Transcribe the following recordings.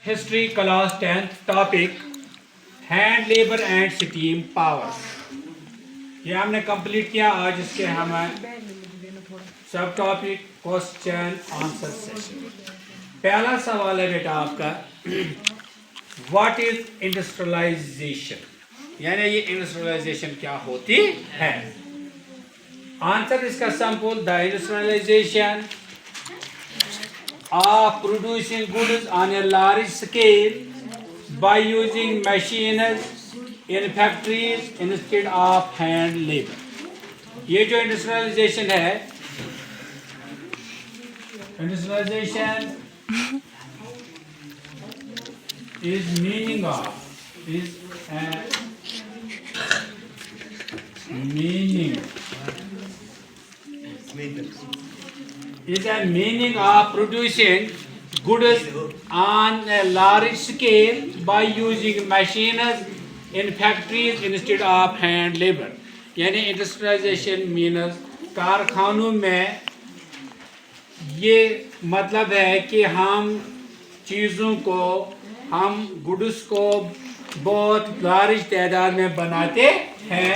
History class 10th topic hand labour and steam power. ये हमने complete किया। आज इसके हमें सब टॉपिक क्वेश्चन आंसर सेशन। पहला सवाल है बेटा आपका, व्हाट इज इंडस्ट्रियलाइजेशन, यानी ये इंडस्ट्रियलाइजेशन क्या होती है। आंसर इसका simple, the industrialization of producing goods on a large scale by using machines in factories instead of hand labor। ये जो इंडस्ट्रियलाइजेशन है, industrialisation is meaning of is a meaning of producing goods on a large scale by using machines in factories instead of hand labor। यानी industrialisation means कारखानों में ये मतलब है कि हम चीज़ों को, हम गुड्स को बहुत लार्ज तादाद में बनाते हैं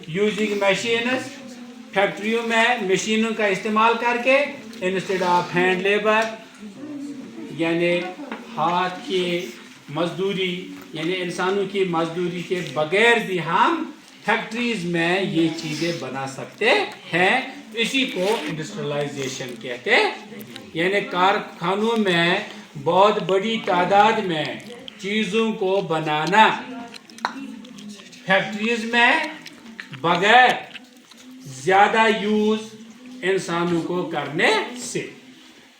यूजिंग मशीन्स, फैक्ट्रियों में मशीनों का इस्तेमाल करके, इंस्टेड ऑफ हैंड लेबर यानी हाथ की मजदूरी, यानी इंसानों की मजदूरी के बगैर भी हम फैक्ट्रीज में ये चीज़ें बना सकते हैं। इसी को इंडस्ट्रियलाइजेशन कहते हैं। यानी कारखानों में बहुत बड़ी तादाद में चीज़ों को बनाना, फैक्ट्रीज में बगैर ज़्यादा यूज़ इंसानों को करने से।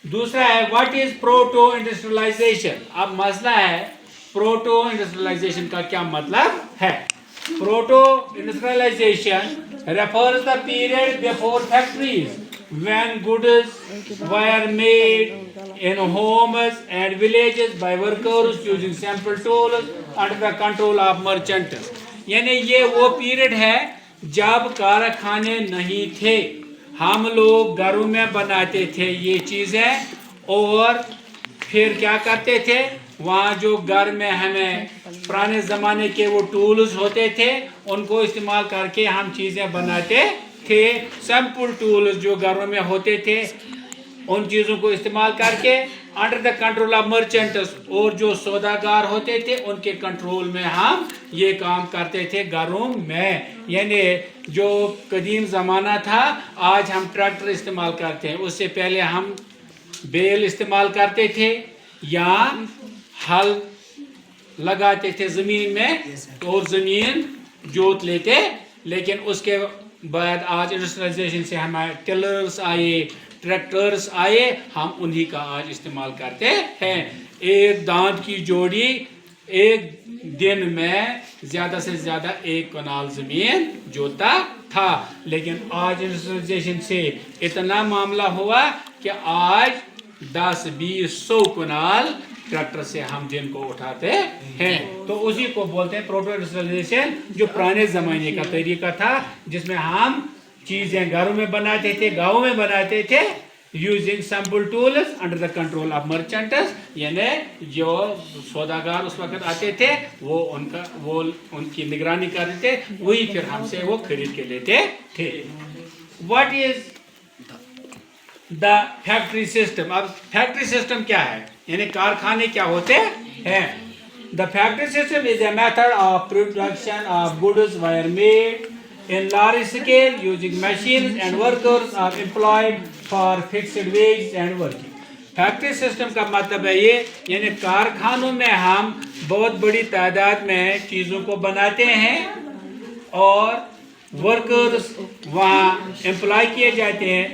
दूसरा है व्हाट इज प्रोटो इंडस्ट्रियलाइजेशन। अब मसला है प्रोटो इंडस्ट्रियलाइजेशन का क्या मतलब है। Proto industrialization refers the period before factories when goods were made in homes and villages by workers using simple tools under the control of merchants। यानी ये वो पीरियड है जब कारखाने नहीं थे, हम लोग घरों में बनाते थे ये चीज़ें, और फिर क्या करते थे, वहाँ जो घर में हमें पुराने ज़माने के वो टूल्स होते थे उनको इस्तेमाल करके हम चीज़ें बनाते थे। सिंपल टूल्स जो घरों में होते थे उन चीज़ों को इस्तेमाल करके under the control of merchants, और जो सौदागर होते थे उनके कंट्रोल में हम ये काम करते थे घरों में। यानी जो कदीम ज़माना था, आज हम ट्रैक्टर इस्तेमाल करते हैं, उससे पहले हम बैल इस्तेमाल करते थे या हल लगाते थे ज़मीन में और ज़मीन जोत लेते। लेकिन उसके बाद आज इंडस्ट्रियलाइजेशन से हमारे टिलर्स आए, ट्रैक्टर्स आए, हम उन्हीं का आज इस्तेमाल करते हैं। एक दांत की जोड़ी एक दिन में ज़्यादा से ज़्यादा 1 कनाल ज़मीन जोता था, लेकिन आज इंडस्ट्रियलाइजेशन से इतना मामला हुआ कि आज 10-20-100 कनाल ट्रैक्टर से हम दिन को उठाते हैं। तो उसी को बोलते हैं प्रोटो इंडस्ट्रियलाइजेशन, जो पुराने ज़माने का तरीका था जिसमें हम चीज़ें घरों में बनाते थे, गाँव में बनाते थे using simple tools under the control of merchants. यानी जो सौदागर उस वक्त आते थे वो उनकी निगरानी करते थे, वही फिर हमसे वो खरीद के लेते थे। What is the factory system. अब फैक्ट्री सिस्टम क्या है, यानी कारखाने क्या होते हैं। The factory system is a method of production of goods wire made in large scale using machines and workers are employed for fixed wages and working। Factory system का मतलब है ये, यानी कारखानों में हम बहुत बड़ी तादाद में चीज़ों को बनाते हैं और वर्कर्स वहाँ एम्प्लॉय किए जाते हैं,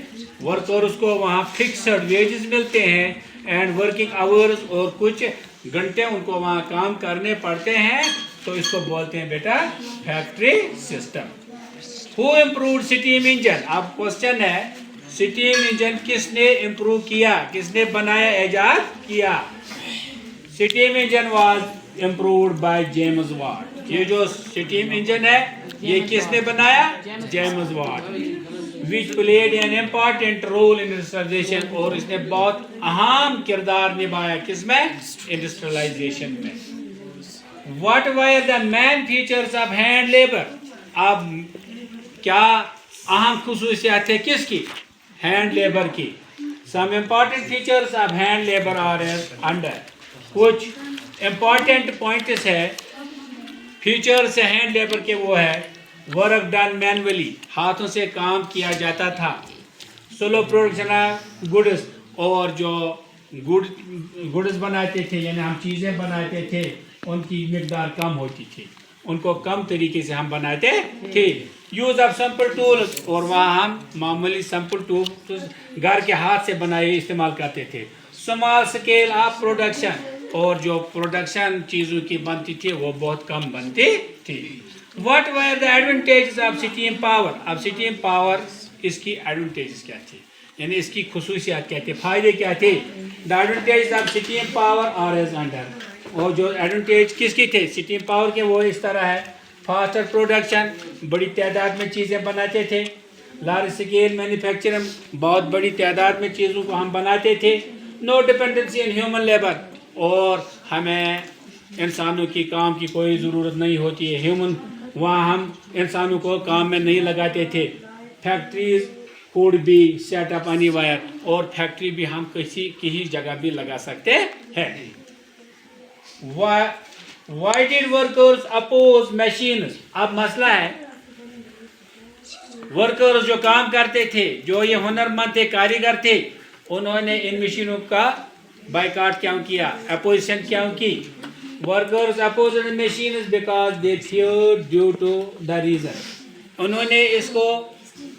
वर्कर्स को वहाँ फिक्स्ड वेजेस मिलते हैं एंड वर्किंग आवर्स, और कुछ घंटे उनको वहाँ काम करने पड़ते हैं। तो इसको बोलते हैं बेटा factory system. Who improved steam engine। अब क्वेश्चन है स्टीम इंजन किसने इम्प्रूव किया, किसने बनाया, ईजाद किया। Steam engine was improved by James Watt. ये जो स्टीम इंजन है ये किसने बनाया, James Watt. which played an important role in industrialization, اور اس نے بہت اہم کردار نبھایا کس میں؟ انڈسٹریلائزیشن میں. What were the main features of hand labor? اب کیا اہم خصوصیات تھے کس کی؟ ہینڈ لیبر کی. Some important features of hand labor are as under. کچھ امپورٹنٹ پوائنٹس ہے فیچرز ہینڈ لیبر کے، وہ ہے ورک ڈن مینولی، ہاتھوں سے کام کیا جاتا تھا. سلو پروڈکشن آف گڈس، اور جو گڈس بناتے تھے یعنی ہم چیزیں بناتے تھے ان کی مقدار کم ہوتی تھی، ان کو کم طریقے سے ہم بناتے تھے. یوز آف سمپل ٹولز، اور وہاں ہم معمولی سمپل ٹولز گھر کے ہاتھ سے بنائے استعمال کرتے تھے. اسمال اسکیل آف پروڈکشن، اور جو پروڈکشن چیزوں کی بنتی تھی وہ بہت کم بنتی تھی. What were the advantages of steam power? اب اسٹیم پاور اس کی ایڈوانٹیجز کیا تھی، یعنی اس کی خصوصیات کیا تھے، فائدے کیا تھے؟ The advantages of steam power are as under. اور جو ایڈوانٹیج کس کی تھے اسٹیم پاور کے، وہ اس طرح ہے: فاسٹر پروڈکشن، بڑی تعداد میں چیزیں بناتے تھے. لارج اسکیل مینوفیکچرنگ، بہت بڑی تعداد میں چیزوں کو ہم بناتے تھے. نو ڈپینڈنسی ان ہیومن لیبر، اور ہمیں انسانوں کی کام کی کوئی ضرورت نہیں ہوتی ہے. ہیومن، وہاں ہم انسانوں کو کام میں نہیں لگاتے تھے. Factories could be set up anywhere, اور فیکٹری بھی ہم کسی جگہ بھی لگا سکتے ہیں. Why did workers oppose machines؟ اب مسئلہ ہے ورکرز جو کام کرتے تھے، جو یہ ہنرمند تھے، کاریگر تھے، انہوں نے ان مشینوں کا بائیکاٹ کیوں کیا، اپوزیشن کیوں کی؟ Workers opposed machines because they feared due to the reason. انہوں نے اس کو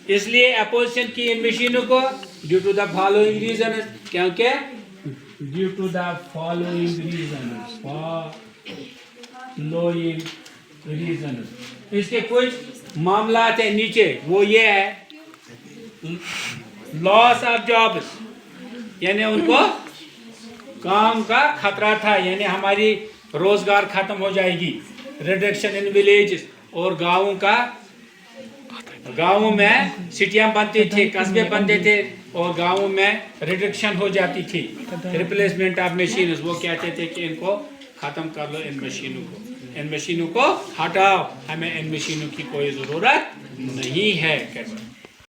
اس لیے اپوزیشن کی ان مشینوں کو due to the following reasons, کیونکہ due to the following reasons. اس کے کچھ معاملات ہیں نیچے، وہ یہ ہے: لاس آف جابس، یعنی ان کو کام کا خطرہ تھا، یعنی ہماری روزگار ختم ہو جائے گی. ریڈکشن ان ولیجز، اور گاؤں میں سٹیاں بنتی تھی، قصبے بنتے تھے، اور گاؤں میں ریڈکشن ہو جاتی تھی. ریپلیسمنٹ آف مشینز، وہ کہتے تھے کہ ان کو ختم کر لو، ان مشینوں کو ہٹاؤ، ہمیں ان مشینوں کی کوئی ضرورت نہیں ہے.